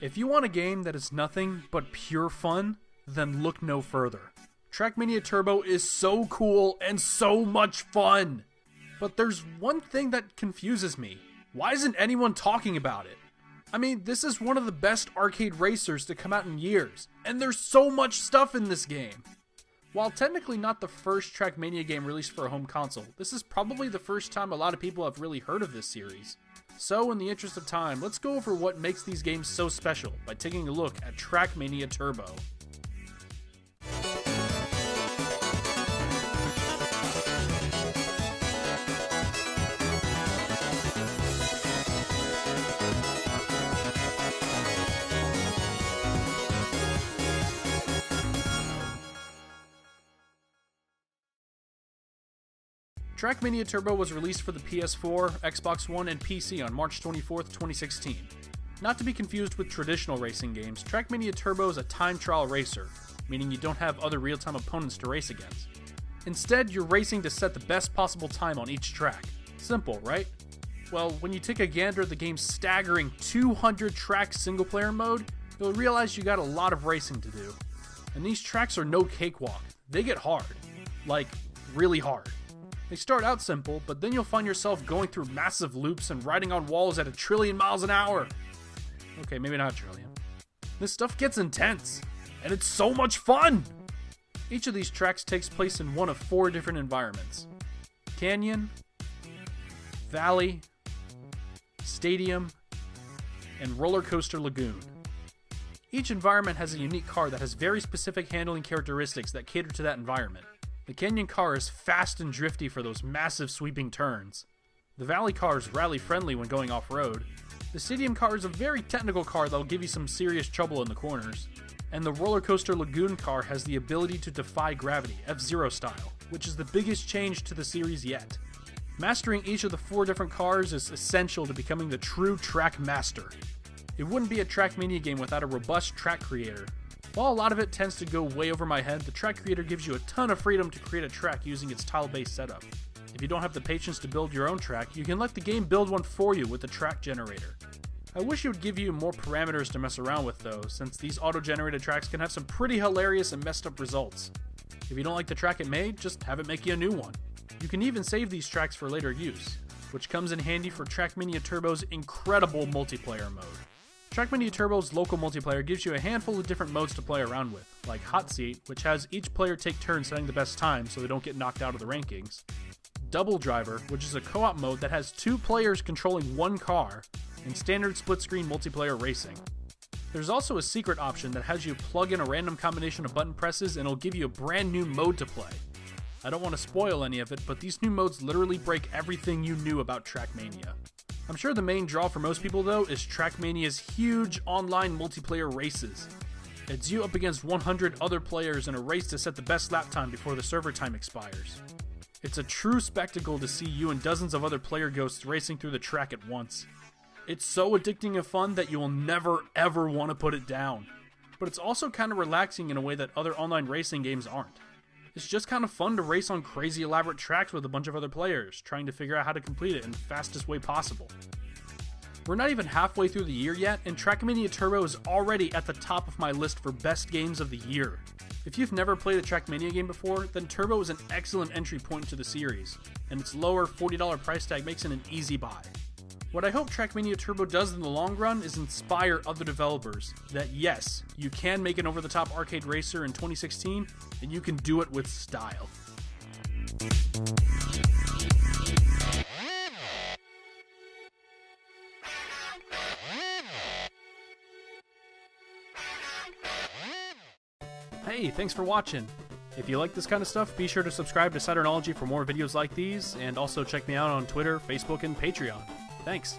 If you want a game that is nothing but pure fun, then look no further. Trackmania Turbo is so cool and so much fun! But there's one thing that confuses me. Why isn't anyone talking about it? I mean, this is one of the best arcade racers to come out in years, and there's so much stuff in this game. While technically not the first Trackmania game released for a home console, this is probably the first time a lot of people have really heard of this series. So in the interest of time, let's go over what makes these games so special by taking a look at Trackmania Turbo. Trackmania Turbo was released for the PS4, Xbox One, and PC on March 24th, 2016. Not to be confused with traditional racing games, Trackmania Turbo is a time trial racer, meaning you don't have other real-time opponents to race against. Instead, you're racing to set the best possible time on each track. Simple, right? Well, when you take a gander at the game's staggering 200-track single-player mode, you'll realize you got a lot of racing to do. And these tracks are no cakewalk. They get hard. Like, really hard. They start out simple, but then you'll find yourself going through massive loops and riding on walls at 1 trillion miles an hour. Okay, maybe not a trillion. This stuff gets intense, and it's so much fun! Each of these tracks takes place in one of 4 different environments: Canyon, Valley, Stadium, and Roller Coaster Lagoon. Each environment has a unique car that has very specific handling characteristics that cater to that environment. The Canyon car is fast and drifty for those massive sweeping turns. The Valley car is rally-friendly when going off-road. The Stadium car is a very technical car that'll give you some serious trouble in the corners. And the Roller Coaster Lagoon car has the ability to defy gravity, F-Zero style, which is the biggest change to the series yet. Mastering each of the 4 different cars is essential to becoming the true track master. It wouldn't be a Trackmania game without a robust track creator. While a lot of it tends to go way over my head, the track creator gives you a ton of freedom to create a track using its tile-based setup. If you don't have the patience to build your own track, you can let the game build one for you with the track generator. I wish it would give you more parameters to mess around with though, since these auto-generated tracks can have some pretty hilarious and messed up results. If you don't like the track it made, just have it make you a new one. You can even save these tracks for later use, which comes in handy for Trackmania Turbo's incredible multiplayer mode. Trackmania Turbo's local multiplayer gives you a handful of different modes to play around with, like Hot Seat, which has each player take turns setting the best time so they don't get knocked out of the rankings, Double Driver, which is a co-op mode that has 2 players controlling one car, and standard split-screen multiplayer racing. There's also a secret option that has you plug in a random combination of button presses and it'll give you a brand new mode to play. I don't want to spoil any of it, but these new modes literally break everything you knew about Trackmania. I'm sure the main draw for most people though is Trackmania's huge online multiplayer races. It's you up against 100 other players in a race to set the best lap time before the server time expires. It's a true spectacle to see you and dozens of other player ghosts racing through the track at once. It's so addicting and fun that you will never ever want to put it down. But it's also kind of relaxing in a way that other online racing games aren't. It's just kind of fun to race on crazy elaborate tracks with a bunch of other players, trying to figure out how to complete it in the fastest way possible. We're not even halfway through the year yet, and Trackmania Turbo is already at the top of my list for best games of the year. If you've never played a Trackmania game before, then Turbo is an excellent entry point to the series, and its lower $40 price tag makes it an easy buy. What I hope Trackmania Turbo does in the long run is inspire other developers that yes, you can make an over-the-top arcade racer in 2016, and you can do it with style. Hey, thanks for watching. If you like this kind of stuff, be sure to subscribe to Saturnology for more videos like these, and also check me out on Twitter, Facebook, and Patreon. Thanks.